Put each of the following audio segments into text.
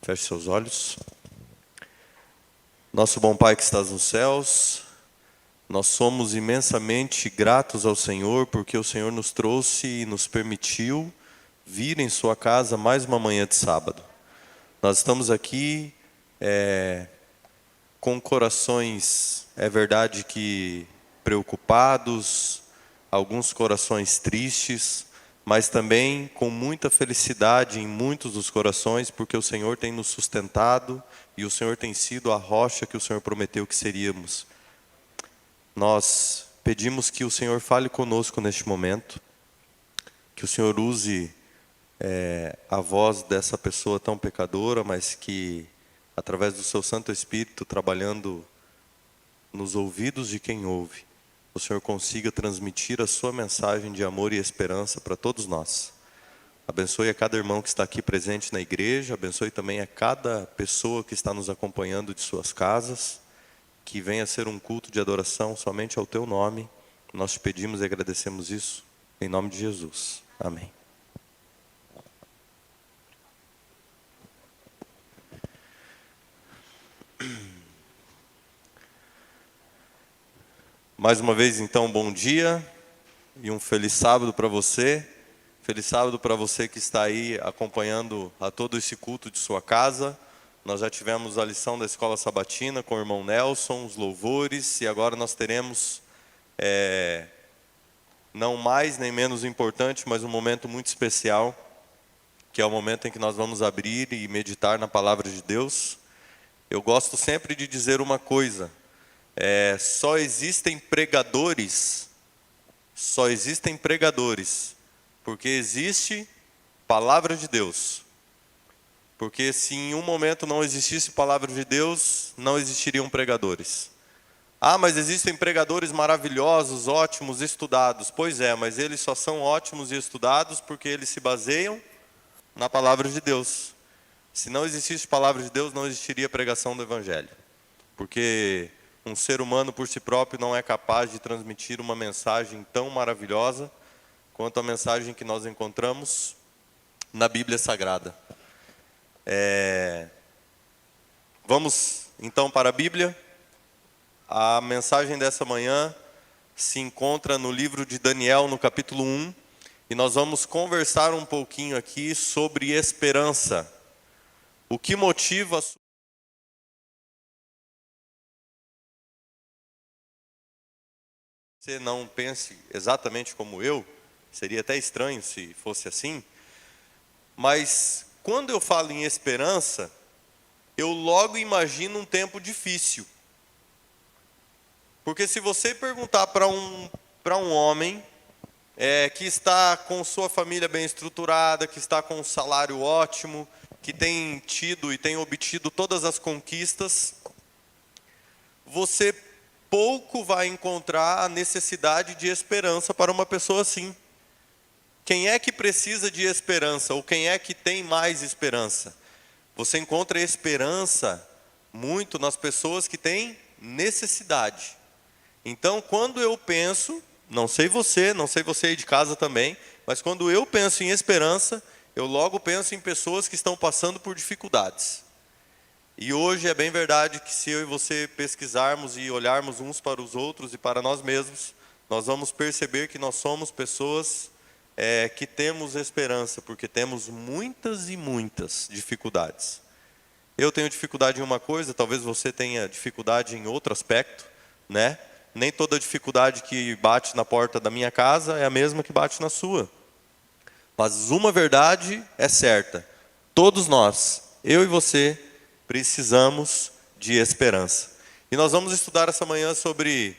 Feche seus olhos. Nosso bom Pai que estás nos céus, nós somos imensamente gratos ao Senhor, porque o Senhor nos trouxe e nos permitiu vir em sua casa mais uma manhã de sábado. Nós estamos aqui com corações, é verdade que preocupados, alguns corações tristes, mas também com muita felicidade em muitos dos corações, porque o Senhor tem nos sustentado e o Senhor tem sido a rocha que o Senhor prometeu que seríamos. Nós pedimos que o Senhor fale conosco neste momento, que o Senhor use a voz dessa pessoa tão pecadora, mas que, através do seu Santo Espírito, trabalhando nos ouvidos de quem ouve, o Senhor consiga transmitir a sua mensagem de amor e esperança para todos nós. Abençoe a cada irmão que está aqui presente na igreja, abençoe também a cada pessoa que está nos acompanhando de suas casas, que venha ser um culto de adoração somente ao teu nome. Nós te pedimos e agradecemos isso, em nome de Jesus. Amém. Mais uma vez, então, bom dia e um feliz sábado para você. Feliz sábado para você que está aí acompanhando a todo esse culto de sua casa. Nós já tivemos a lição da Escola Sabatina com o irmão Nelson, os louvores, e agora nós teremos, não mais nem menos importante, mas um momento muito especial, que é o momento em que nós vamos abrir e meditar na Palavra de Deus. Eu gosto sempre de dizer uma coisa: só existem pregadores, porque existe Palavra de Deus. Porque se em um momento não existisse Palavra de Deus, não existiriam pregadores. Ah, mas existem pregadores maravilhosos, ótimos, estudados. Pois é, mas eles só são ótimos e estudados porque eles se baseiam na Palavra de Deus. Se não existisse Palavra de Deus, não existiria pregação do Evangelho. Porque um ser humano por si próprio não é capaz de transmitir uma mensagem tão maravilhosa quanto a mensagem que nós encontramos na Bíblia Sagrada. Vamos então para a Bíblia. A mensagem dessa manhã se encontra no livro de Daniel, no capítulo 1, e nós vamos conversar um pouquinho aqui sobre esperança. O que motiva você não pense exatamente como eu, seria até estranho se fosse assim, mas quando eu falo em esperança, eu logo imagino um tempo difícil. Porque se você perguntar para um homem que está com sua família bem estruturada, que está com um salário ótimo, que tem tido e tem obtido todas as conquistas, você pouco vai encontrar a necessidade de esperança para uma pessoa assim. Quem é que precisa de esperança? Ou quem é que tem mais esperança? Você encontra esperança muito nas pessoas que têm necessidade. Então, quando eu penso, não sei você aí de casa também, mas quando eu penso em esperança, eu logo penso em pessoas que estão passando por dificuldades. E hoje é bem verdade que se eu e você pesquisarmos e olharmos uns para os outros e para nós mesmos, nós vamos perceber que nós somos pessoas que temos esperança, porque temos muitas e muitas dificuldades. Eu tenho dificuldade em uma coisa, talvez você tenha dificuldade em outro aspecto, né? Nem toda dificuldade que bate na porta da minha casa é a mesma que bate na sua. Mas uma verdade é certa: todos nós, eu e você, precisamos de esperança. E nós vamos estudar essa manhã sobre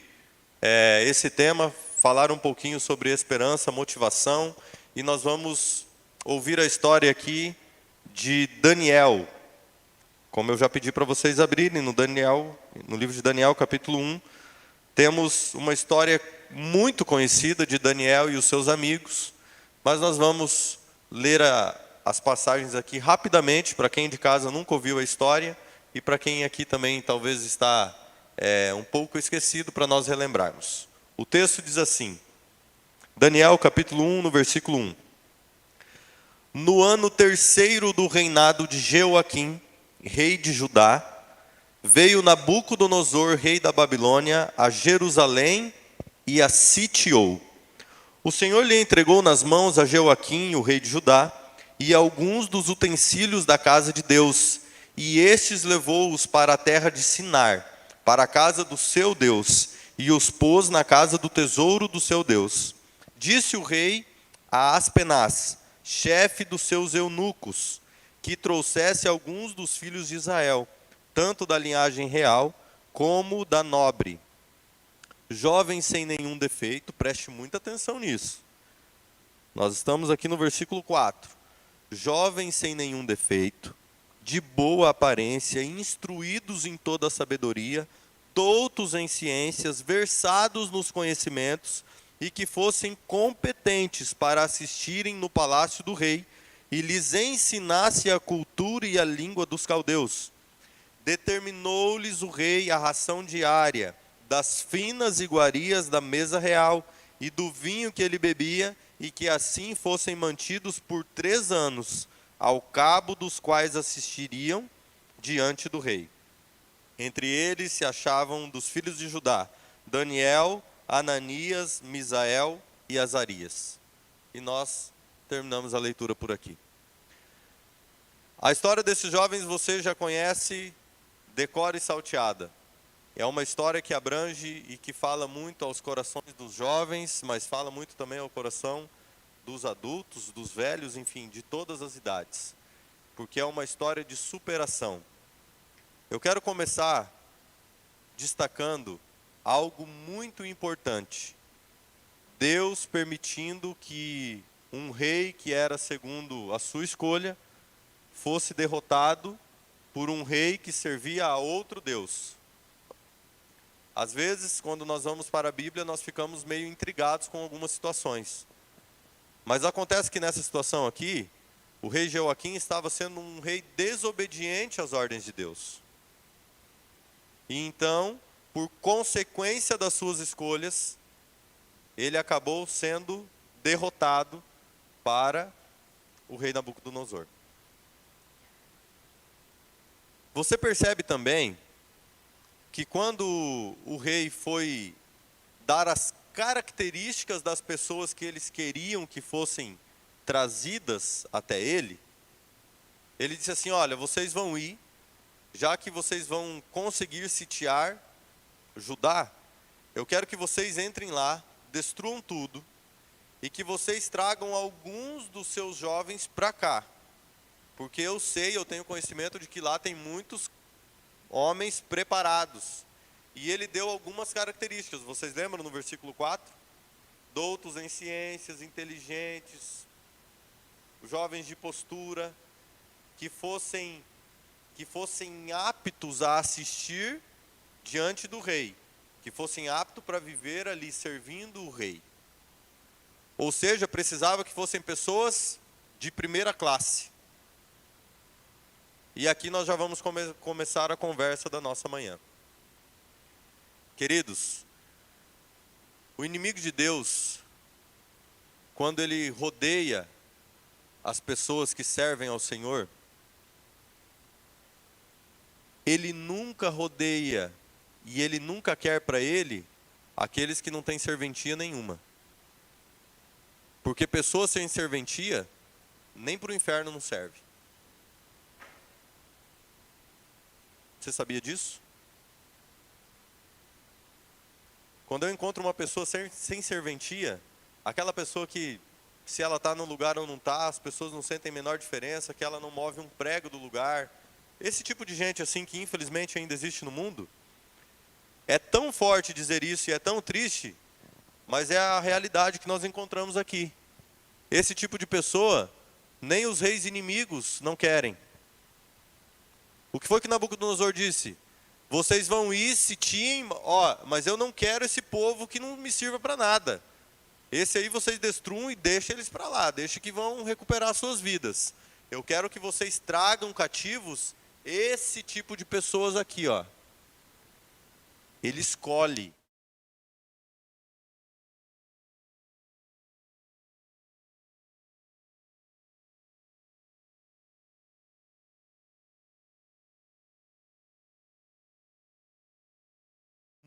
esse tema, falar um pouquinho sobre esperança, motivação, e nós vamos ouvir a história aqui de Daniel. Como eu já pedi para vocês abrirem no livro de Daniel, capítulo 1, temos uma história muito conhecida de Daniel e os seus amigos, mas nós vamos ler as passagens aqui rapidamente, para quem de casa nunca ouviu a história, e para quem aqui também talvez está um pouco esquecido, para nós relembrarmos. O texto diz assim, Daniel capítulo 1, no versículo 1. No ano terceiro do reinado de Jeoaquim, rei de Judá, veio Nabucodonosor, rei da Babilônia, a Jerusalém e a sitiou. O Senhor lhe entregou nas mãos a Jeoaquim, o rei de Judá, e alguns dos utensílios da casa de Deus, e estes levou-os para a terra de Sinar, para a casa do seu Deus, e os pôs na casa do tesouro do seu Deus. Disse o rei a Aspenaz, chefe dos seus eunucos, que trouxesse alguns dos filhos de Israel, tanto da linhagem real como da nobre, jovens sem nenhum defeito. Preste muita atenção nisso. Nós estamos aqui no versículo 4. Jovens sem nenhum defeito, de boa aparência, instruídos em toda a sabedoria, doutos em ciências, versados nos conhecimentos, e que fossem competentes para assistirem no palácio do rei, e lhes ensinasse a cultura e a língua dos caldeus. Determinou-lhes o rei a ração diária, das finas iguarias da mesa real, e do vinho que ele bebia, e que assim fossem mantidos por 3 anos, ao cabo dos quais assistiriam diante do rei. Entre eles se achavam dos filhos de Judá, Daniel, Ananias, Misael e Azarias. E nós terminamos a leitura por aqui. A história desses jovens você já conhece, decora e salteada. É uma história que abrange e que fala muito aos corações dos jovens, mas fala muito também ao coração dos adultos, dos velhos, enfim, de todas as idades. Porque é uma história de superação. Eu quero começar destacando algo muito importante. Deus permitindo que um rei que era segundo a sua escolha fosse derrotado por um rei que servia a outro Deus. Às vezes, quando nós vamos para a Bíblia, nós ficamos meio intrigados com algumas situações. Mas acontece que nessa situação aqui, o rei Jeoaquim estava sendo um rei desobediente às ordens de Deus. E então, por consequência das suas escolhas, ele acabou sendo derrotado para o rei Nabucodonosor. Você percebe também que quando o rei foi dar as características das pessoas que eles queriam que fossem trazidas até ele, ele disse assim: olha, vocês vão ir, já que vocês vão conseguir sitiar Judá, eu quero que vocês entrem lá, destruam tudo, e que vocês tragam alguns dos seus jovens para cá. Porque eu tenho conhecimento de que lá tem muitos homens preparados. E ele deu algumas características. Vocês lembram no versículo 4? Doutos em ciências, inteligentes, jovens de postura, que fossem aptos a assistir diante do rei, que fossem aptos para viver ali servindo o rei. Ou seja, precisava que fossem pessoas de primeira classe. E aqui nós já vamos começar a conversa da nossa manhã. Queridos, o inimigo de Deus, quando ele rodeia as pessoas que servem ao Senhor, ele nunca rodeia e ele nunca quer para ele aqueles que não têm serventia nenhuma. Porque pessoas sem serventia, nem para o inferno não serve. Você sabia disso? Quando eu encontro uma pessoa sem serventia, aquela pessoa que, se ela está no lugar ou não está, as pessoas não sentem a menor diferença, que ela não move um prego do lugar. Esse tipo de gente assim que infelizmente ainda existe no mundo, é tão forte dizer isso e é tão triste, mas é a realidade que nós encontramos aqui. Esse tipo de pessoa, nem os reis inimigos não querem. O que foi que Nabucodonosor disse? Vocês vão ir, sitiem, mas eu não quero esse povo que não me sirva para nada. Esse aí vocês destruam e deixem eles para lá, deixem que vão recuperar suas vidas. Eu quero que vocês tragam cativos esse tipo de pessoas aqui, Ele escolhe.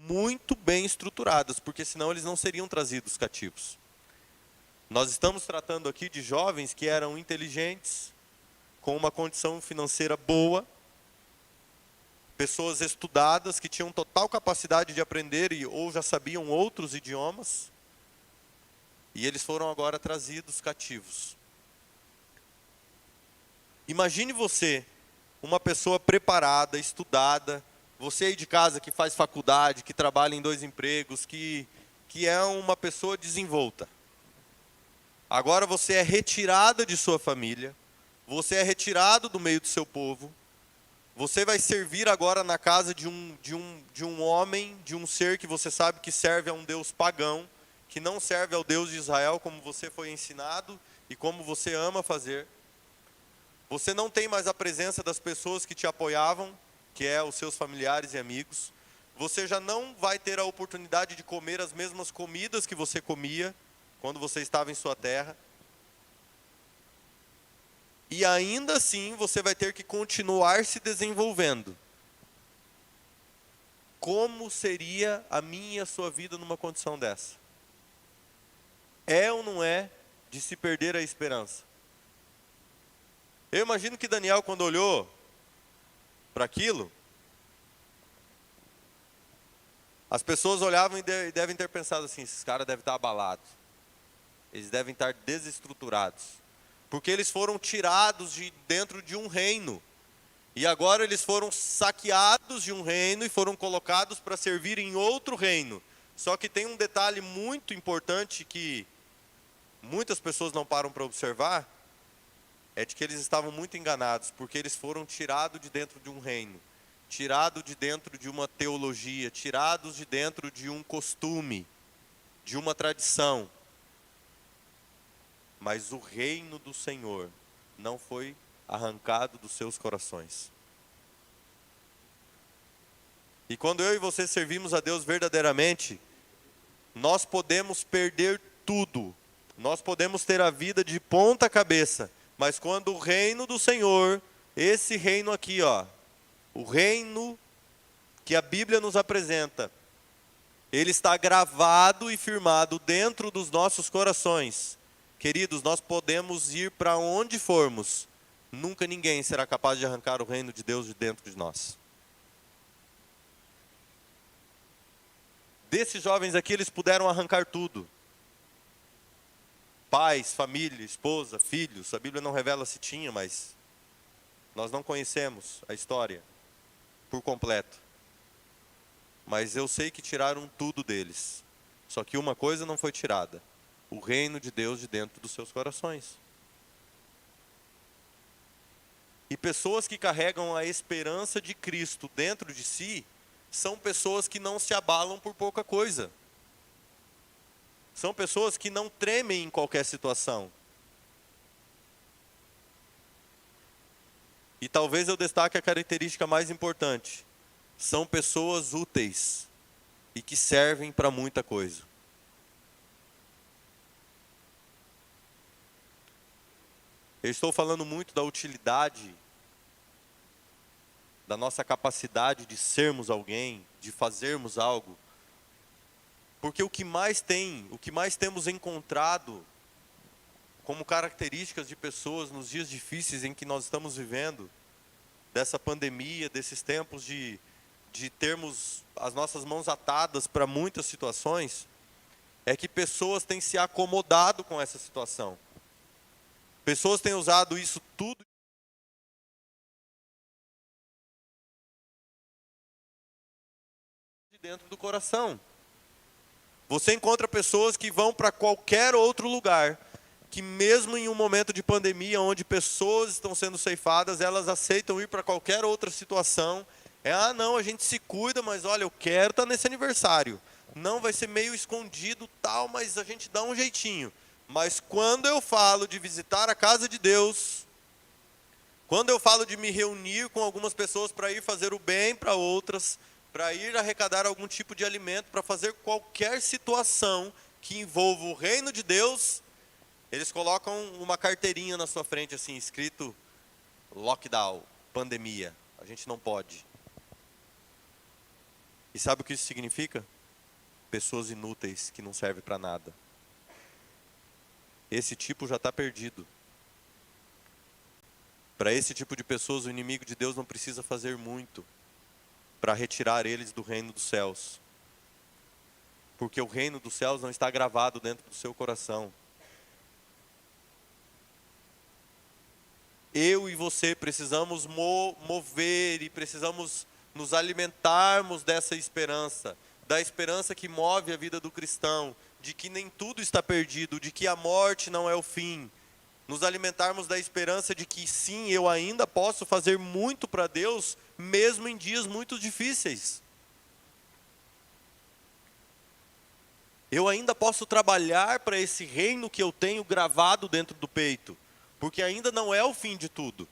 muito bem estruturadas, porque senão eles não seriam trazidos cativos. Nós estamos tratando aqui de jovens que eram inteligentes, com uma condição financeira boa, pessoas estudadas que tinham total capacidade de aprender ou já sabiam outros idiomas, e eles foram agora trazidos cativos. Imagine você, uma pessoa preparada, estudada, você aí de casa que faz faculdade, que trabalha em 2 empregos, que é uma pessoa desenvolta. Agora você é retirada de sua família, você é retirado do meio do seu povo, você vai servir agora na casa de um homem, de um ser que você sabe que serve a um Deus pagão, que não serve ao Deus de Israel como você foi ensinado e como você ama fazer. Você não tem mais a presença das pessoas que te apoiavam, que é os seus familiares e amigos. Você já não vai ter a oportunidade de comer as mesmas comidas que você comia quando você estava em sua terra. E ainda assim você vai ter que continuar se desenvolvendo. Como seria a minha e a sua vida numa condição dessa? É ou não é de se perder a esperança? Eu imagino que Daniel, quando olhou para aquilo, as pessoas olhavam e devem ter pensado assim: esses caras devem estar abalados, eles devem estar desestruturados, porque eles foram tirados de dentro de um reino, e agora eles foram saqueados de um reino e foram colocados para servir em outro reino. Só que tem um detalhe muito importante que muitas pessoas não param para observar, é de que eles estavam muito enganados, porque eles foram tirados de dentro de um reino, tirados de dentro de uma teologia, tirados de dentro de um costume, de uma tradição. Mas o reino do Senhor não foi arrancado dos seus corações. E quando eu e você servimos a Deus verdadeiramente, nós podemos perder tudo, nós podemos ter a vida de ponta cabeça, mas quando o reino do Senhor, esse reino aqui, ó, o reino que a Bíblia nos apresenta, ele está gravado e firmado dentro dos nossos corações. Queridos, nós podemos ir para onde formos, nunca ninguém será capaz de arrancar o reino de Deus de dentro de nós. Desses jovens aqui, eles puderam arrancar tudo. Pais, família, esposa, filhos, a Bíblia não revela se tinha, mas nós não conhecemos a história por completo. Mas eu sei que tiraram tudo deles. Só que uma coisa não foi tirada: o reino de Deus de dentro dos seus corações. E pessoas que carregam a esperança de Cristo dentro de si, são pessoas que não se abalam por pouca coisa. São pessoas que não tremem em qualquer situação. E talvez eu destaque a característica mais importante: são pessoas úteis e que servem para muita coisa. Eu estou falando muito da utilidade, da nossa capacidade de sermos alguém, de fazermos algo. Porque o que mais temos encontrado como características de pessoas nos dias difíceis em que nós estamos vivendo, dessa pandemia, desses tempos de termos as nossas mãos atadas para muitas situações, é que pessoas têm se acomodado com essa situação. Pessoas têm usado isso tudo de dentro do coração. Você encontra pessoas que vão para qualquer outro lugar, que mesmo em um momento de pandemia, onde pessoas estão sendo ceifadas, elas aceitam ir para qualquer outra situação. Não, a gente se cuida, mas olha, eu quero estar nesse aniversário. Não, vai ser meio escondido tal, mas a gente dá um jeitinho. Mas quando eu falo de visitar a casa de Deus, quando eu falo de me reunir com algumas pessoas para ir fazer o bem para outras, para ir arrecadar algum tipo de alimento, para fazer qualquer situação que envolva o reino de Deus, eles colocam uma carteirinha na sua frente assim, escrito lockdown, pandemia, a gente não pode. E sabe o que isso significa? Pessoas inúteis que não servem para nada. Esse tipo já está perdido. Para esse tipo de pessoas, o inimigo de Deus não precisa fazer muito para retirar eles do reino dos céus. Porque o reino dos céus não está gravado dentro do seu coração. Eu e você precisamos mover e precisamos nos alimentarmos dessa esperança, da esperança que move a vida do cristão, de que nem tudo está perdido, de que a morte não é o fim. Nos alimentarmos da esperança de que sim, eu ainda posso fazer muito para Deus, mesmo em dias muito difíceis. Eu ainda posso trabalhar para esse reino que eu tenho gravado dentro do peito, porque ainda não é o fim de tudo.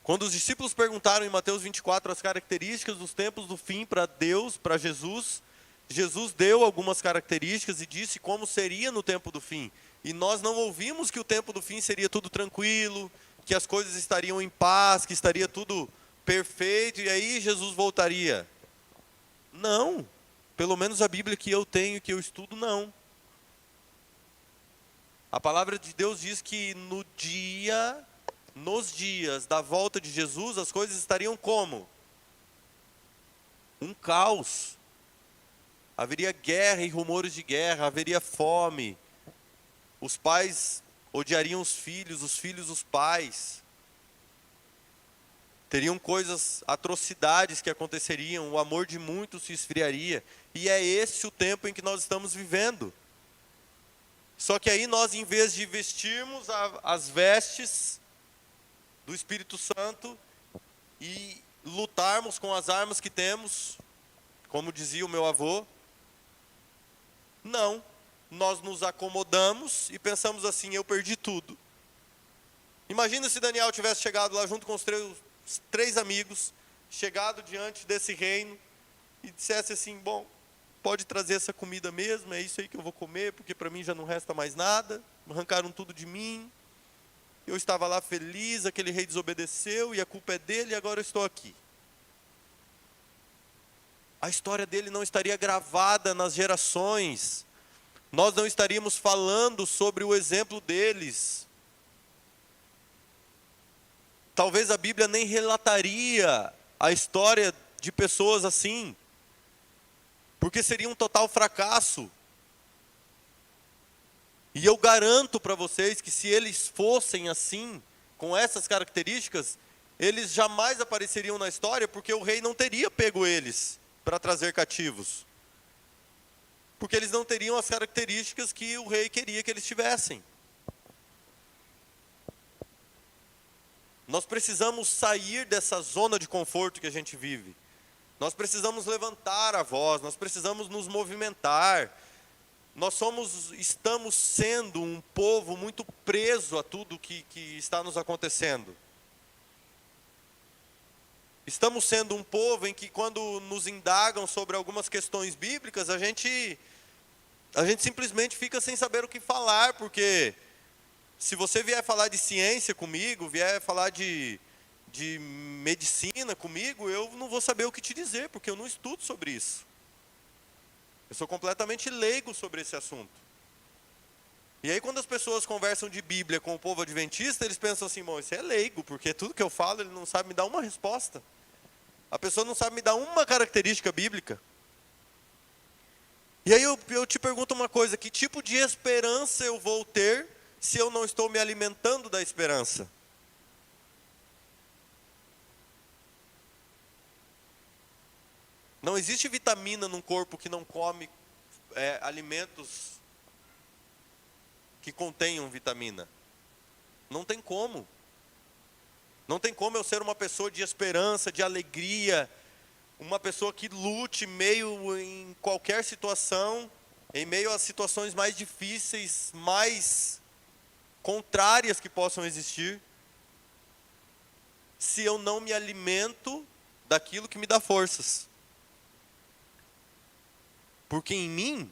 Quando os discípulos perguntaram em Mateus 24 as características dos tempos do fim para Deus, para Jesus, Jesus deu algumas características e disse como seria no tempo do fim. E nós não ouvimos que o tempo do fim seria tudo tranquilo, que as coisas estariam em paz, que estaria tudo perfeito, e aí Jesus voltaria. Não, pelo menos a Bíblia que eu tenho e que eu estudo, não. A palavra de Deus diz que nos dias da volta de Jesus, as coisas estariam como? Um caos. Haveria guerra e rumores de guerra, haveria fome. Os pais odiariam os filhos os pais. Teriam coisas, atrocidades que aconteceriam, o amor de muitos se esfriaria. E é esse o tempo em que nós estamos vivendo. Só que aí nós, em vez de vestirmos as vestes do Espírito Santo e lutarmos com as armas que temos, como dizia o meu avô, não, nós nos acomodamos e pensamos assim, eu perdi tudo. Imagina se Daniel tivesse chegado lá junto com os três amigos, chegado diante desse reino e dissesse assim, bom, pode trazer essa comida mesmo, é isso aí que eu vou comer, porque para mim já não resta mais nada, arrancaram tudo de mim, eu estava lá feliz, aquele rei desobedeceu e a culpa é dele e agora eu estou aqui. A história dele não estaria gravada nas gerações, nós não estaríamos falando sobre o exemplo deles. Talvez a Bíblia nem relataria a história de pessoas assim, porque seria um total fracasso. E eu garanto para vocês que se eles fossem assim, com essas características, eles jamais apareceriam na história, porque o rei não teria pego eles para trazer cativos. Porque eles não teriam as características que o rei queria que eles tivessem. Nós precisamos sair dessa zona de conforto que a gente vive. Nós precisamos levantar a voz, nós precisamos nos movimentar. Estamos sendo um povo muito preso a tudo que está nos acontecendo. Estamos sendo um povo em que quando nos indagam sobre algumas questões bíblicas, a gente simplesmente fica sem saber o que falar, porque se você vier falar de ciência comigo, vier falar de medicina comigo, eu não vou saber o que te dizer, porque eu não estudo sobre isso. Eu sou completamente leigo sobre esse assunto. E aí quando as pessoas conversam de Bíblia com o povo adventista, eles pensam assim, bom, esse é leigo, porque tudo que eu falo ele não sabe me dar uma resposta. A pessoa não sabe me dar uma característica bíblica. E aí eu te pergunto uma coisa, que tipo de esperança eu vou ter se eu não estou me alimentando da esperança? Não existe vitamina num corpo que não come alimentos que contenham vitamina. Não tem como. Não tem como eu ser uma pessoa de esperança, de alegria, uma pessoa que lute em qualquer situação, em meio às situações mais difíceis, mais contrárias que possam existir, se eu não me alimento daquilo que me dá forças. Porque em mim,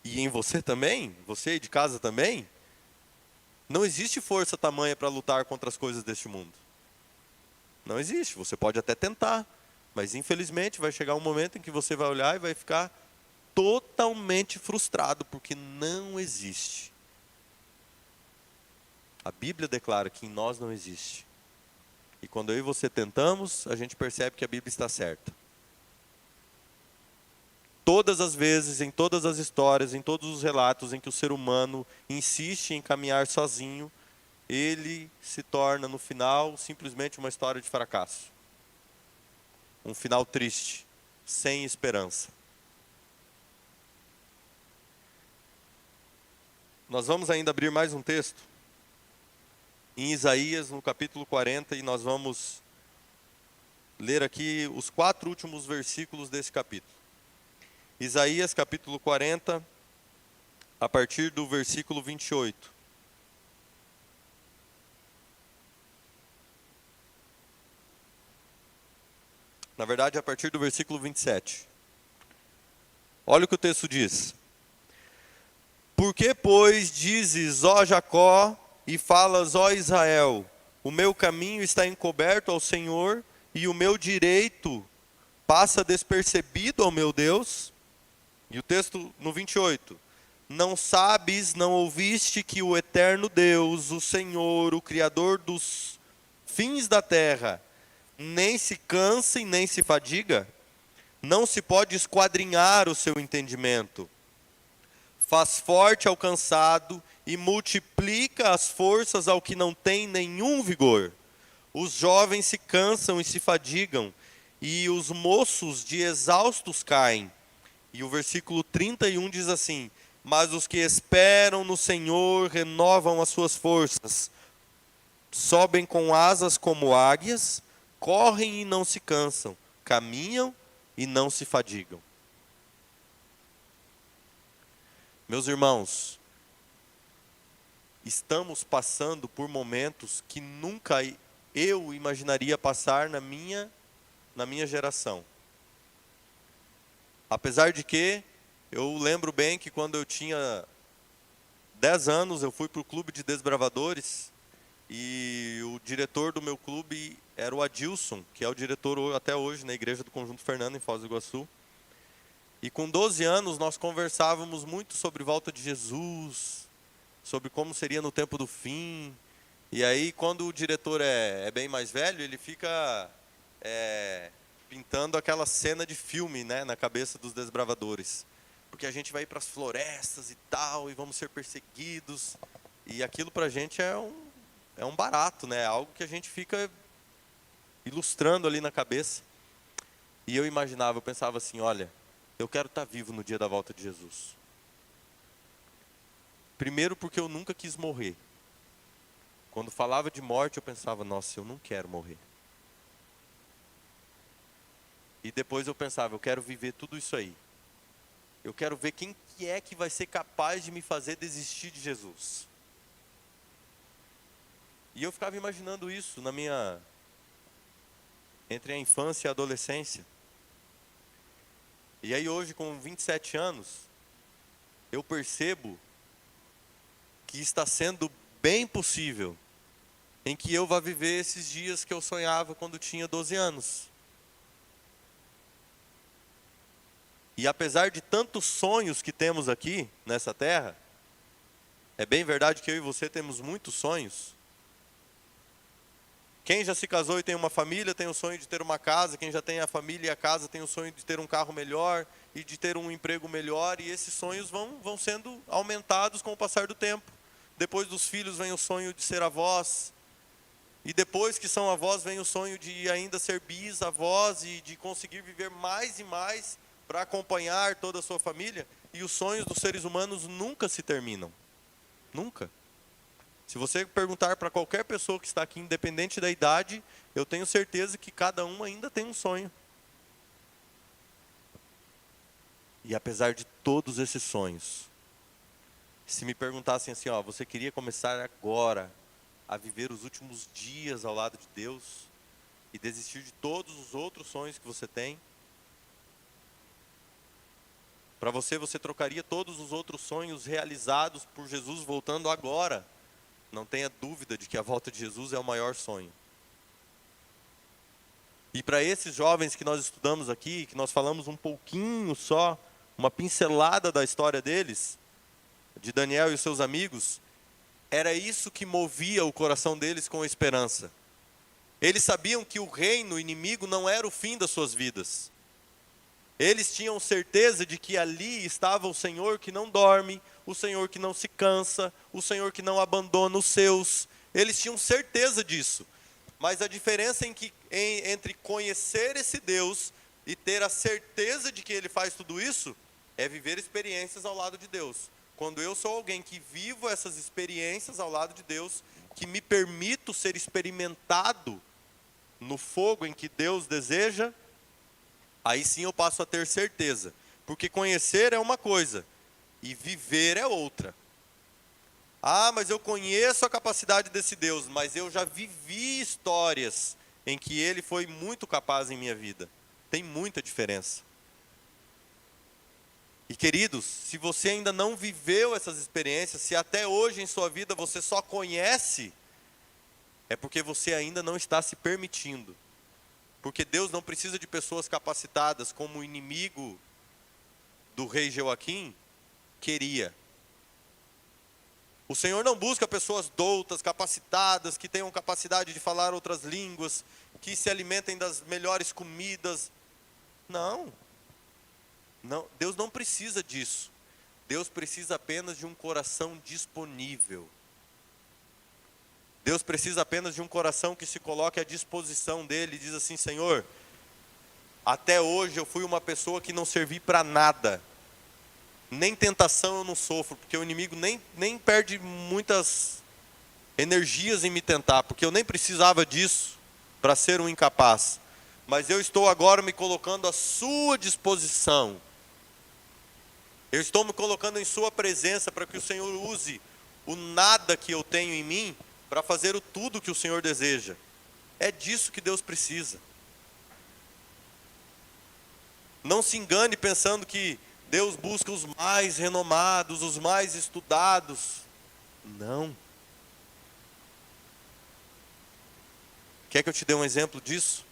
e em você também, você aí de casa também, não existe força tamanha para lutar contra as coisas deste mundo. Não existe. Você pode até tentar, mas infelizmente vai chegar um momento em que você vai olhar e vai ficar totalmente frustrado, porque não existe. A Bíblia declara que em nós não existe. E quando eu e você tentamos, a gente percebe que a Bíblia está certa. Todas as vezes, em todas as histórias, em todos os relatos em que o ser humano insiste em caminhar sozinho, ele se torna, no final, simplesmente uma história de fracasso. Um final triste, sem esperança. Nós vamos ainda abrir mais um texto, em Isaías, no capítulo 40, e nós vamos ler aqui os 4 últimos versículos desse capítulo. Isaías, capítulo 40, a partir do versículo 28. Na verdade, a partir do versículo 27. Olha o que o texto diz. Por que, pois, dizes, ó Jacó, e falas, ó Israel, o meu caminho está encoberto ao Senhor, e o meu direito passa despercebido ao meu Deus? E o texto no 28. Não sabes, não ouviste que o eterno Deus, o Senhor, o Criador dos fins da terra, nem se cansa e nem se fadiga? Não se pode esquadrinhar o seu entendimento. Faz forte ao cansado e multiplica as forças ao que não tem nenhum vigor. Os jovens se cansam e se fadigam, e os moços de exaustos caem. E o versículo 31 diz assim: mas os que esperam no Senhor renovam as suas forças, sobem com asas como águias, correm e não se cansam, caminham e não se fadigam. Meus irmãos, estamos passando por momentos que nunca eu imaginaria passar na minha geração. Apesar de que, eu lembro bem que quando eu tinha 10 anos, eu fui para o clube de desbravadores, e o diretor do meu clube era o Adilson, que é o diretor até hoje na Igreja do Conjunto Fernando, em Foz do Iguaçu. E com 12 anos nós conversávamos muito sobre volta de Jesus, sobre como seria no tempo do fim. E aí quando o diretor é bem mais velho, ele fica pintando aquela cena de filme, né, na cabeça dos desbravadores. Porque a gente vai ir para as florestas e tal, e vamos ser perseguidos. E aquilo para a gente é um barato, né? Algo que a gente fica ilustrando ali na cabeça. E eu imaginava, eu pensava assim, olha, eu quero estar vivo no dia da volta de Jesus. Primeiro porque eu nunca quis morrer. Quando falava de morte, eu pensava, nossa, eu não quero morrer. E depois eu pensava, eu quero viver tudo isso aí. Eu quero ver quem que é que vai ser capaz de me fazer desistir de Jesus. E eu ficava imaginando isso entre a infância e a adolescência. E aí hoje, com 27 anos, eu percebo que está sendo bem possível em que eu vá viver esses dias que eu sonhava quando tinha 12 anos. E apesar de tantos sonhos que temos aqui nessa terra, é bem verdade que eu e você temos muitos sonhos. Quem já se casou e tem uma família tem o sonho de ter uma casa. Quem já tem a família e a casa tem o sonho de ter um carro melhor e de ter um emprego melhor. E esses sonhos vão sendo aumentados com o passar do tempo. Depois dos filhos vem o sonho de ser avós. E depois que são avós vem o sonho de ainda ser bisavós e de conseguir viver mais e mais para acompanhar toda a sua família. E os sonhos dos seres humanos nunca se terminam. Nunca. Se você perguntar para qualquer pessoa que está aqui, independente da idade, eu tenho certeza que cada um ainda tem um sonho. E apesar de todos esses sonhos, se me perguntassem assim, você queria começar agora a viver os últimos dias ao lado de Deus e desistir de todos os outros sonhos que você tem? Para você trocaria todos os outros sonhos realizados por Jesus voltando agora? Não tenha dúvida de que a volta de Jesus é o maior sonho. E para esses jovens que nós estudamos aqui, que nós falamos um pouquinho só, uma pincelada da história deles, de Daniel e os seus amigos, era isso que movia o coração deles com esperança. Eles sabiam que o reino inimigo não era o fim das suas vidas. Eles tinham certeza de que ali estava o Senhor que não dorme, o Senhor que não se cansa, o Senhor que não abandona os seus. Eles tinham certeza disso. Mas a diferença entre conhecer esse Deus e ter a certeza de que Ele faz tudo isso, é viver experiências ao lado de Deus. Quando eu sou alguém que vivo essas experiências ao lado de Deus, que me permito ser experimentado no fogo em que Deus deseja, aí sim eu passo a ter certeza. Porque conhecer é uma coisa e viver é outra. Ah, mas eu conheço a capacidade desse Deus, mas eu já vivi histórias em que Ele foi muito capaz em minha vida. Tem muita diferença. E queridos, se você ainda não viveu essas experiências, se até hoje em sua vida você só conhece, é porque você ainda não está se permitindo. Porque Deus não precisa de pessoas capacitadas como o inimigo do rei Jeoaquim queria. O Senhor não busca pessoas doutas, capacitadas, que tenham capacidade de falar outras línguas, que se alimentem das melhores comidas. Não. Não, Deus não precisa disso. Deus precisa apenas de um coração disponível. Deus precisa apenas de um coração que se coloque à disposição dele e diz assim: Senhor, até hoje eu fui uma pessoa que não servi para nada. Nem tentação eu não sofro, porque o inimigo nem perde muitas energias em me tentar, porque eu nem precisava disso para ser um incapaz. Mas eu estou agora me colocando à sua disposição. Eu estou me colocando em sua presença para que o Senhor use o nada que eu tenho em mim para fazer o tudo que o Senhor deseja. É disso que Deus precisa. Não se engane pensando que Deus busca os mais renomados, os mais estudados. Não. Quer que eu te dê um exemplo disso?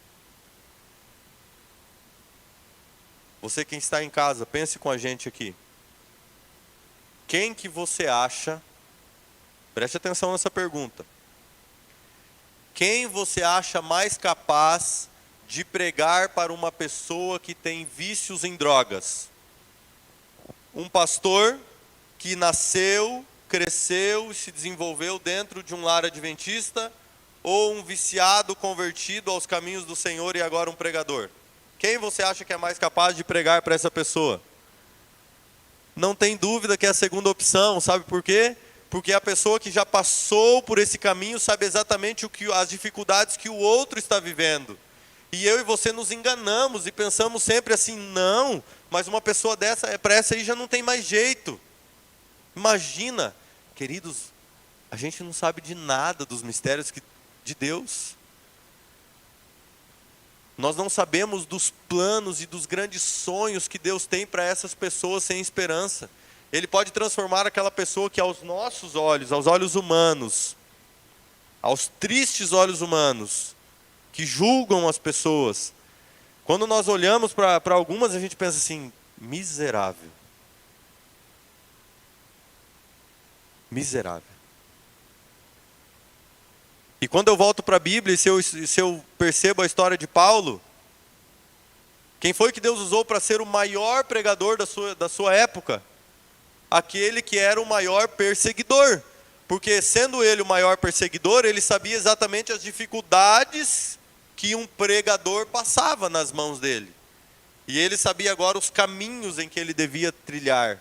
Você que está em casa, pense com a gente aqui. Quem que você acha, preste atenção nessa pergunta. Quem você acha mais capaz de pregar para uma pessoa que tem vícios em drogas? Um pastor que nasceu, cresceu e se desenvolveu dentro de um lar adventista, ou um viciado convertido aos caminhos do Senhor e agora um pregador? Quem você acha que é mais capaz de pregar para essa pessoa? Não tem dúvida que é a segunda opção, sabe por quê? Porque a pessoa que já passou por esse caminho sabe exatamente as dificuldades que o outro está vivendo. E eu e você nos enganamos e pensamos sempre assim: não, mas uma pessoa dessa, para essa aí já não tem mais jeito. Imagina, queridos, a gente não sabe de nada dos mistérios de Deus. Nós não sabemos dos planos e dos grandes sonhos que Deus tem para essas pessoas sem esperança. Ele pode transformar aquela pessoa que aos nossos olhos, aos olhos humanos, aos tristes olhos humanos, que julgam as pessoas, quando nós olhamos para algumas, a gente pensa assim: miserável. Miserável. E quando eu volto para a Bíblia, e se eu percebo a história de Paulo, quem foi que Deus usou para ser o maior pregador da sua época? Aquele que era o maior perseguidor. Porque sendo ele o maior perseguidor, ele sabia exatamente as dificuldades que um pregador passava nas mãos dele. E ele sabia agora os caminhos em que ele devia trilhar.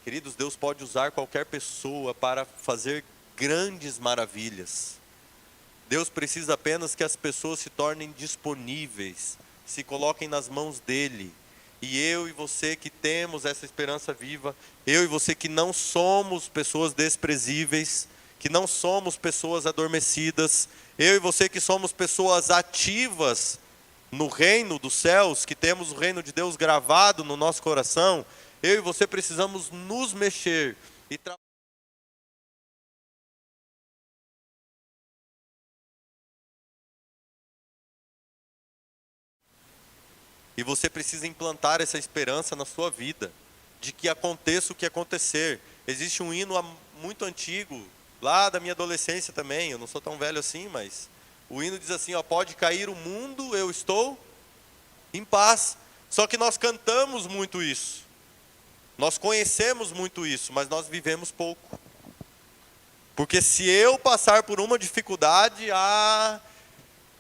Queridos, Deus pode usar qualquer pessoa para fazer grandes maravilhas. Deus precisa apenas que as pessoas se tornem disponíveis, se coloquem nas mãos dele. E eu e você que temos essa esperança viva, eu e você que não somos pessoas desprezíveis, que não somos pessoas adormecidas, eu e você que somos pessoas ativas no reino dos céus, que temos o reino de Deus gravado no nosso coração, eu e você precisamos nos mexer e trabalhar. E você precisa implantar essa esperança na sua vida, de que aconteça o que acontecer. Existe um hino muito antigo, lá da minha adolescência também, eu não sou tão velho assim, mas o hino diz assim, ó, pode cair o mundo, eu estou em paz. Só que nós cantamos muito isso, nós conhecemos muito isso, mas nós vivemos pouco. Porque se eu passar por uma dificuldade,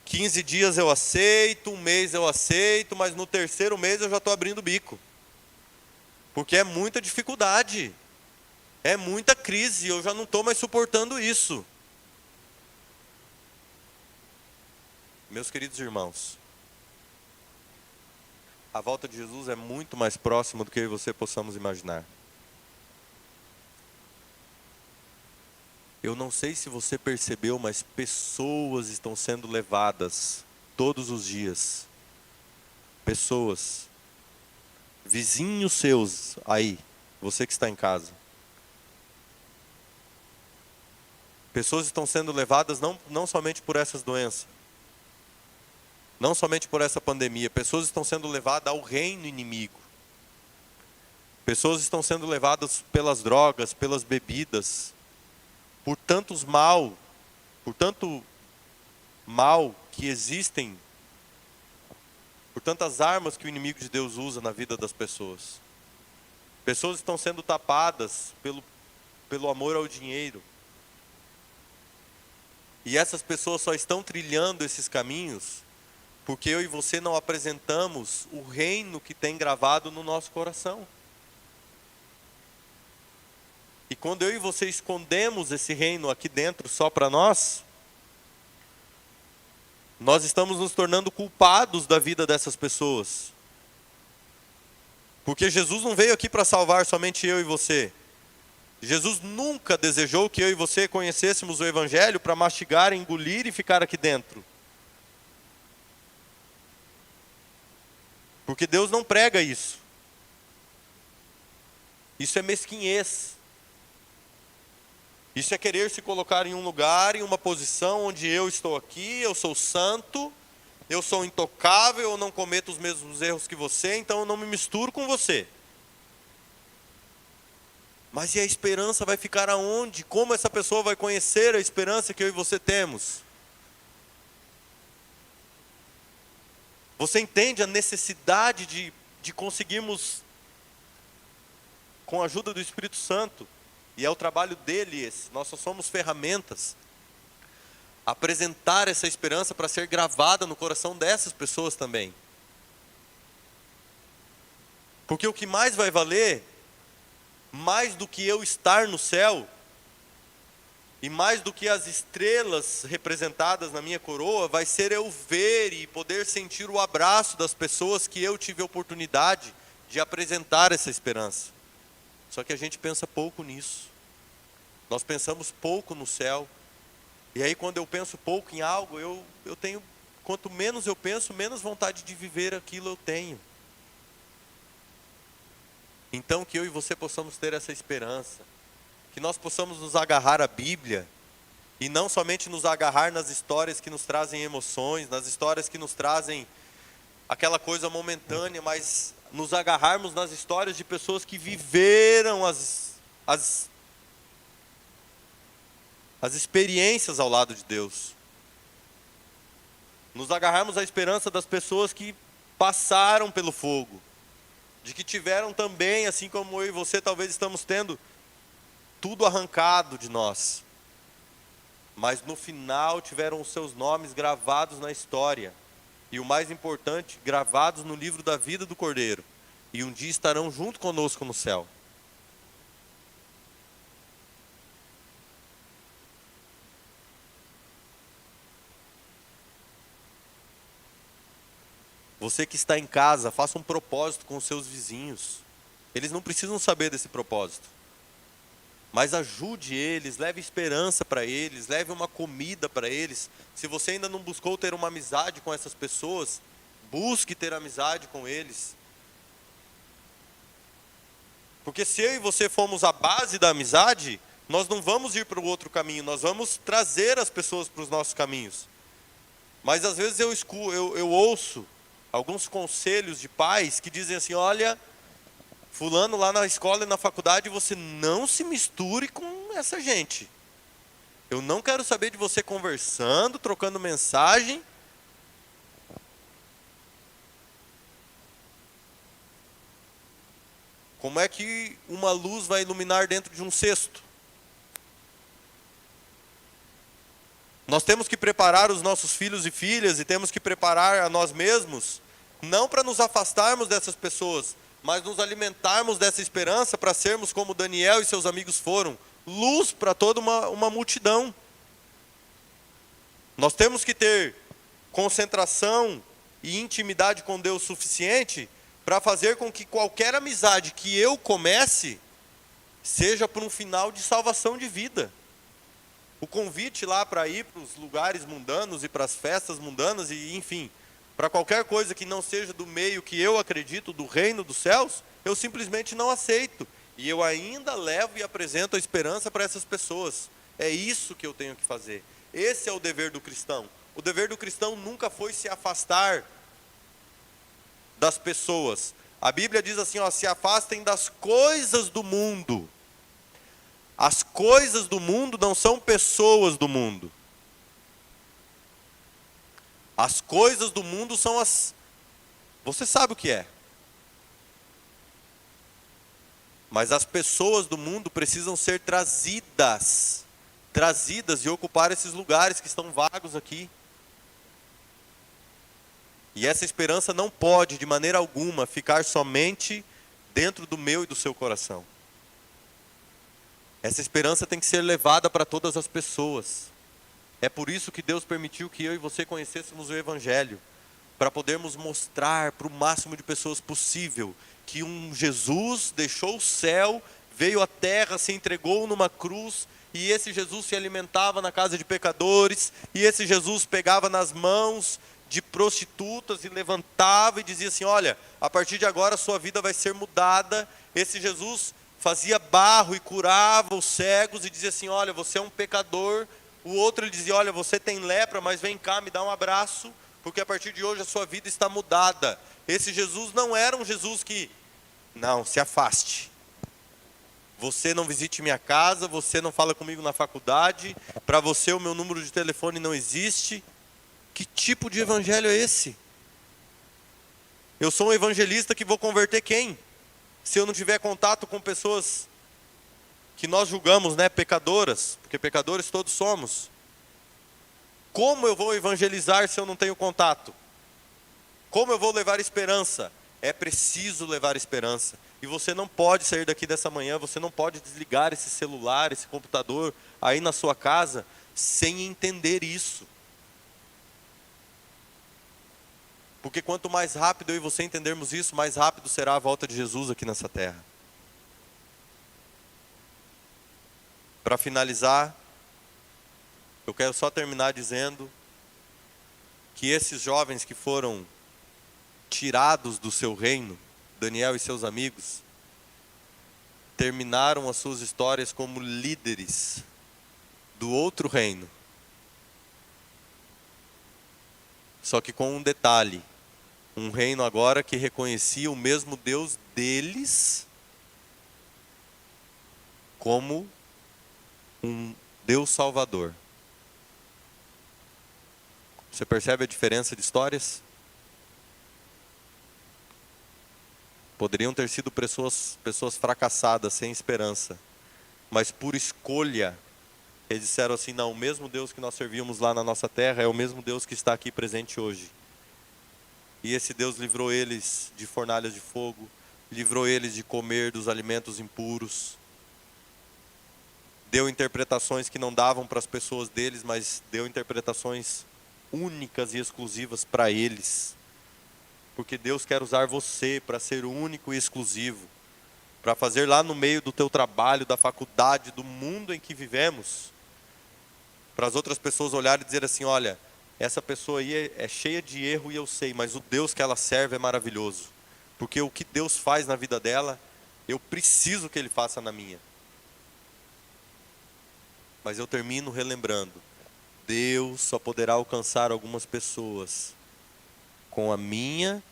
15 dias eu aceito, um mês eu aceito, mas no terceiro mês eu já estou abrindo o bico. Porque é muita dificuldade, é muita crise, eu já não estou mais suportando isso. Meus queridos irmãos, a volta de Jesus é muito mais próxima do que eu e você possamos imaginar. Eu não sei se você percebeu, mas pessoas estão sendo levadas todos os dias. Pessoas, vizinhos seus aí, você que está em casa. Pessoas estão sendo levadas não somente por essas doenças, não somente por essa pandemia. Pessoas estão sendo levadas ao reino inimigo. Pessoas estão sendo levadas pelas drogas, pelas bebidas, por tanto mal que existem, por tantas armas que o inimigo de Deus usa na vida das pessoas. Pessoas estão sendo tapadas pelo amor ao dinheiro. E essas pessoas só estão trilhando esses caminhos porque eu e você não apresentamos o reino que tem gravado no nosso coração. E quando eu e você escondemos esse reino aqui dentro só para nós estamos nos tornando culpados da vida dessas pessoas. Porque Jesus não veio aqui para salvar somente eu e você. Jesus nunca desejou que eu e você conhecêssemos o Evangelho para mastigar, engolir e ficar aqui dentro. Porque Deus não prega isso. Isso é mesquinhez. Isso é querer se colocar em um lugar, em uma posição onde eu estou aqui, eu sou santo, eu sou intocável, eu não cometo os mesmos erros que você, então eu não me misturo com você. Mas e a esperança vai ficar aonde? Como essa pessoa vai conhecer a esperança que eu e você temos? Você entende a necessidade de conseguirmos, com a ajuda do Espírito Santo, e é o trabalho dele esse, nós só somos ferramentas, apresentar essa esperança para ser gravada no coração dessas pessoas também. Porque o que mais vai valer, mais do que eu estar no céu, e mais do que as estrelas representadas na minha coroa, vai ser eu ver e poder sentir o abraço das pessoas que eu tive a oportunidade de apresentar essa esperança. Só que a gente pensa pouco nisso. Nós pensamos pouco no céu. E aí quando eu penso pouco em algo, eu tenho, quanto menos eu penso, menos vontade de viver aquilo eu tenho. Então que eu e você possamos ter essa esperança. Que nós possamos nos agarrar à Bíblia. E não somente nos agarrar nas histórias que nos trazem emoções, nas histórias que nos trazem aquela coisa momentânea, mas nos agarrarmos nas histórias de pessoas que viveram as experiências ao lado de Deus. Nos agarrarmos à esperança das pessoas que passaram pelo fogo, de que tiveram também, assim como eu e você talvez estamos tendo, tudo arrancado de nós, mas no final tiveram os seus nomes gravados na história, e o mais importante, gravados no livro da vida do Cordeiro, e um dia estarão junto conosco no céu. Você que está em casa, faça um propósito com os seus vizinhos. Eles não precisam saber desse propósito. Mas ajude eles, leve esperança para eles, leve uma comida para eles. Se você ainda não buscou ter uma amizade com essas pessoas, busque ter amizade com eles. Porque se eu e você formos a base da amizade, nós não vamos ir para o outro caminho, nós vamos trazer as pessoas para os nossos caminhos. Mas às vezes eu ouço alguns conselhos de pais que dizem assim: olha, fulano lá na escola e na faculdade, você não se misture com essa gente. Eu não quero saber de você conversando, trocando mensagem. Como é que uma luz vai iluminar dentro de um cesto? Nós temos que preparar os nossos filhos e filhas e temos que preparar a nós mesmos, não para nos afastarmos dessas pessoas, mas nos alimentarmos dessa esperança para sermos como Daniel e seus amigos foram, luz para toda uma multidão. Nós temos que ter concentração e intimidade com Deus suficiente para fazer com que qualquer amizade que eu comece seja por um final de salvação de vida. O convite lá para ir para os lugares mundanos e para as festas mundanas e, enfim, para qualquer coisa que não seja do meio que eu acredito, do reino dos céus, eu simplesmente não aceito. E eu ainda levo e apresento a esperança para essas pessoas. É isso que eu tenho que fazer. Esse é o dever do cristão. O dever do cristão nunca foi se afastar das pessoas. A Bíblia diz assim, ó, se afastem das coisas do mundo. As coisas do mundo não são pessoas do mundo. As coisas do mundo são as... Você sabe o que é. Mas as pessoas do mundo precisam ser trazidas e ocupar esses lugares que estão vagos aqui. E essa esperança não pode, de maneira alguma, ficar somente dentro do meu e do seu coração. Essa esperança tem que ser levada para todas as pessoas. É por isso que Deus permitiu que eu e você conhecêssemos o Evangelho, para podermos mostrar para o máximo de pessoas possível que um Jesus deixou o céu, veio à terra, se entregou numa cruz, e esse Jesus se alimentava na casa de pecadores, e esse Jesus pegava nas mãos de prostitutas e levantava e dizia assim: olha, a partir de agora a sua vida vai ser mudada. Esse Jesus fazia barro e curava os cegos e dizia assim: olha, você é um pecador. O outro ele dizia: olha, você tem lepra, mas vem cá, me dá um abraço, porque a partir de hoje a sua vida está mudada. Esse Jesus não era um Jesus que, não, se afaste. Você não visite minha casa, você não fala comigo na faculdade, para você o meu número de telefone não existe. Que tipo de evangelho é esse? Eu sou um evangelista que vou converter quem? Se eu não tiver contato com pessoas que nós julgamos, né, pecadoras, porque pecadores todos somos. Como eu vou evangelizar se eu não tenho contato? Como eu vou levar esperança? É preciso levar esperança. E você não pode sair daqui dessa manhã, você não pode desligar esse celular, esse computador aí na sua casa sem entender isso. Porque quanto mais rápido eu e você entendermos isso, mais rápido será a volta de Jesus aqui nessa terra. Para finalizar, eu quero só terminar dizendo que esses jovens que foram tirados do seu reino, Daniel e seus amigos, terminaram as suas histórias como líderes do outro reino. Só que com um detalhe: um reino agora que reconhecia o mesmo Deus deles como um Deus Salvador. Você percebe a diferença de histórias? Poderiam ter sido pessoas fracassadas, sem esperança, mas por escolha, eles disseram assim: não, o mesmo Deus que nós servíamos lá na nossa terra é o mesmo Deus que está aqui presente hoje. E esse Deus livrou eles de fornalhas de fogo, livrou eles de comer dos alimentos impuros, deu interpretações que não davam para as pessoas deles, mas deu interpretações únicas e exclusivas para eles. Porque Deus quer usar você para ser único e exclusivo, para fazer lá no meio do teu trabalho, da faculdade, do mundo em que vivemos, para as outras pessoas olharem e dizer assim: olha, essa pessoa aí é cheia de erro e eu sei, mas o Deus que ela serve é maravilhoso. Porque o que Deus faz na vida dela, eu preciso que Ele faça na minha. Mas eu termino relembrando: Deus só poderá alcançar algumas pessoas com a minha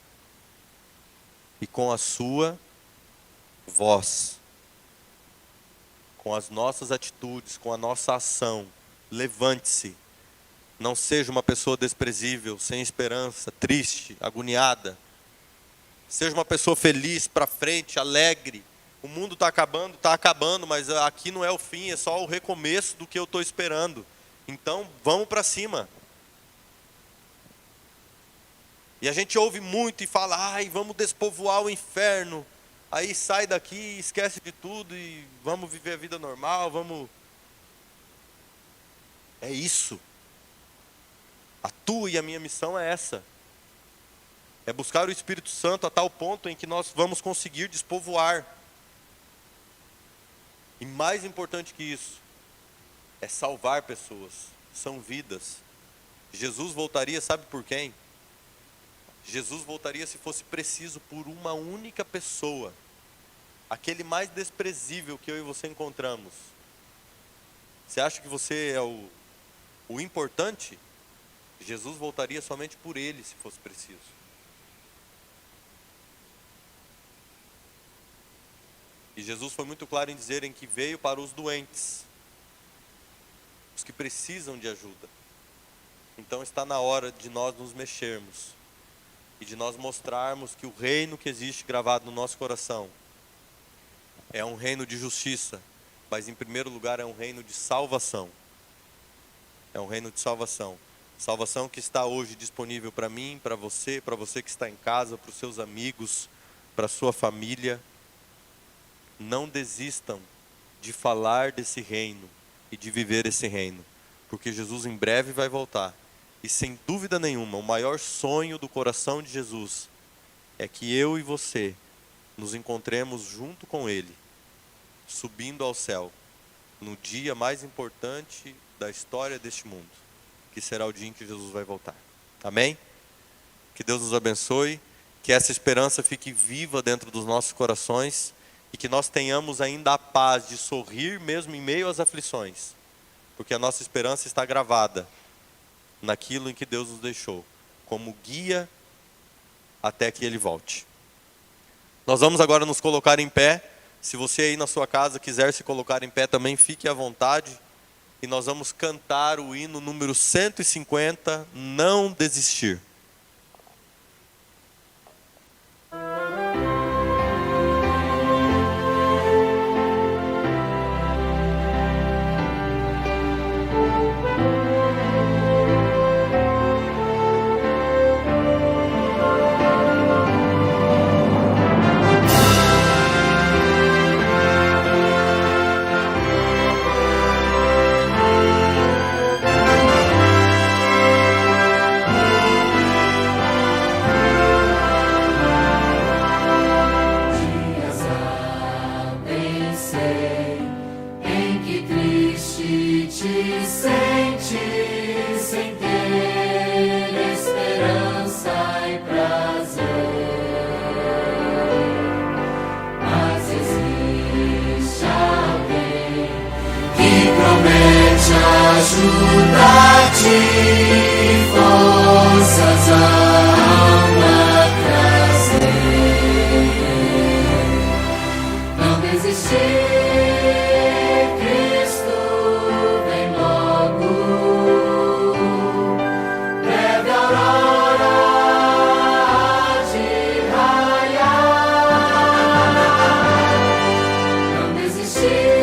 e com a sua voz, com as nossas atitudes, com a nossa ação. Levante-se. Não seja uma pessoa desprezível, sem esperança, triste, agoniada. Seja uma pessoa feliz, para frente, alegre. O mundo está acabando, mas aqui não é o fim, é só o recomeço do que eu estou esperando. Então, vamos para cima. E a gente ouve muito e fala, ai, vamos despovoar o inferno. Aí sai daqui, esquece de tudo e vamos viver a vida normal, vamos... É isso. A tua e a minha missão é essa. É buscar o Espírito Santo a tal ponto em que nós vamos conseguir despovoar. E mais importante que isso, é salvar pessoas. São vidas. Jesus voltaria, sabe por quem? Jesus voltaria, se fosse preciso, por uma única pessoa. Aquele mais desprezível que eu e você encontramos. Você acha que você é o importante? Jesus voltaria somente por ele, se fosse preciso. E Jesus foi muito claro em dizer que veio para os doentes, os que precisam de ajuda. Então está na hora de nós nos mexermos e de nós mostrarmos que o reino que existe gravado no nosso coração é um reino de justiça, mas em primeiro lugar é um reino de salvação. É um reino de salvação. Salvação que está hoje disponível para mim, para você que está em casa, para os seus amigos, para a sua família. Não desistam de falar desse reino e de viver esse reino, porque Jesus em breve vai voltar. E sem dúvida nenhuma, o maior sonho do coração de Jesus é que eu e você nos encontremos junto com Ele, subindo ao céu, no dia mais importante da história deste mundo, que será o dia em que Jesus vai voltar. Amém? Que Deus nos abençoe, que essa esperança fique viva dentro dos nossos corações e que nós tenhamos ainda a paz de sorrir mesmo em meio às aflições, porque a nossa esperança está gravada naquilo em que Deus nos deixou, como guia até que Ele volte. Nós vamos agora nos colocar em pé. Se você aí na sua casa quiser se colocar em pé também, fique à vontade. E nós vamos cantar o hino número 150, Não Desistir. Ajudar-te, forças a alma trazer, não desistir, Cristo vem logo, breve aurora há de raiar, não desistir.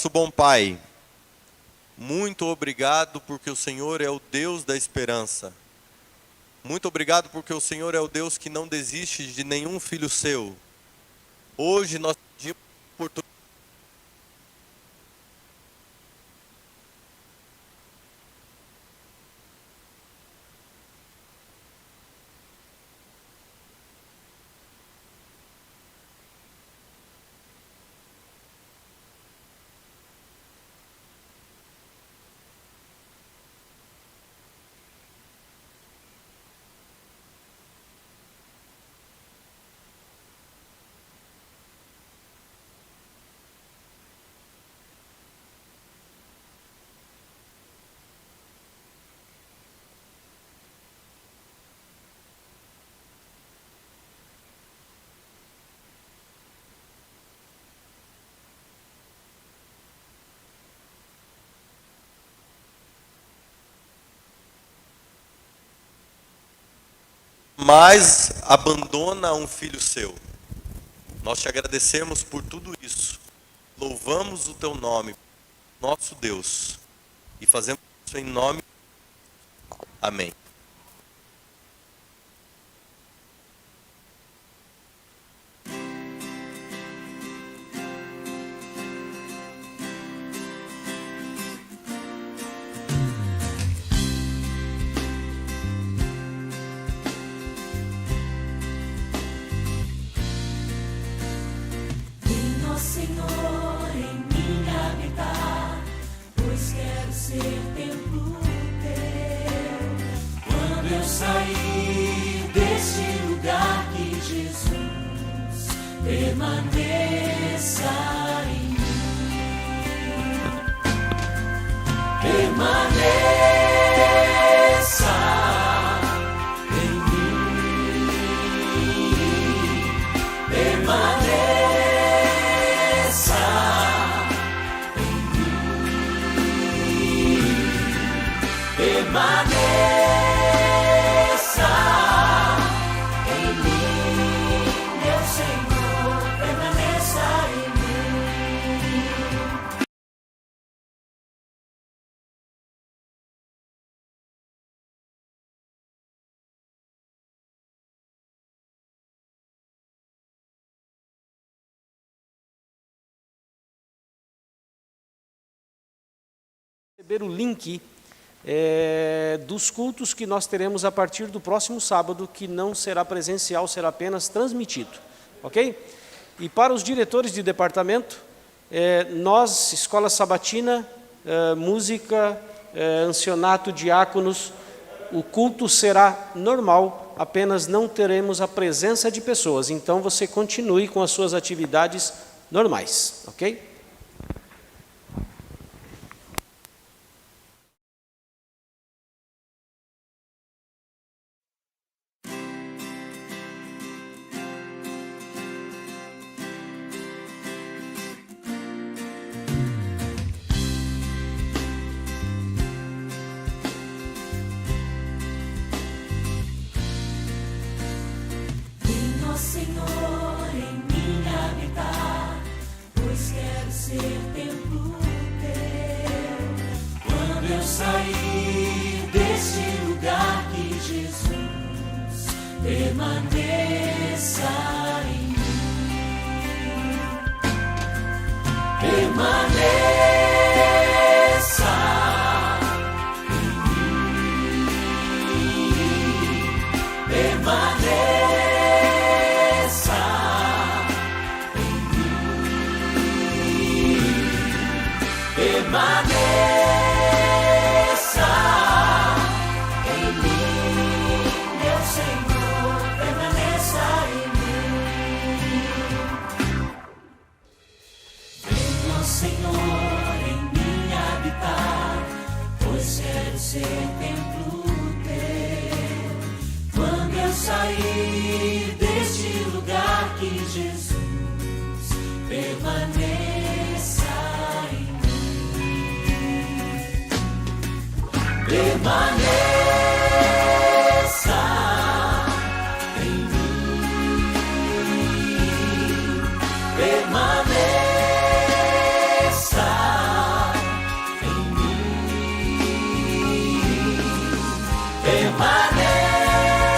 Nosso bom Pai, muito obrigado porque o Senhor é o Deus da esperança. Muito obrigado porque o Senhor é o Deus que não desiste de nenhum filho seu. Hoje nós pedimos oportunidade. Mas abandona um filho seu. Nós te agradecemos por tudo isso. Louvamos o teu nome, nosso Deus, e fazemos isso em nome. Amém. Senhor, em mim habitar, pois quero ser templo teu. Quando eu sair deste lugar, que Jesus permaneça em mim. Permaneça em mim. Permaneça. Permaneça em mim, meu Senhor, permaneça em mim. Receber o link dos cultos que nós teremos a partir do próximo sábado, que não será presencial, será apenas transmitido, ok? E para os diretores de departamento, nós, Escola Sabatina, Música, Ancianato, Diáconos, o culto será normal, apenas não teremos a presença de pessoas, então você continue com as suas atividades normais, ok? Senhor, em mim habitar, pois quero ser templo teu. Quando eu sair deste lugar, que Jesus permaneça em mim. Permaneça em mim. Permaneça. Permaneça em mim, meu Senhor, permaneça em mim. Venha, Senhor, em mim habitar, pois quero ser templo teu. Quando eu sair deste lugar, que Jesus permaneça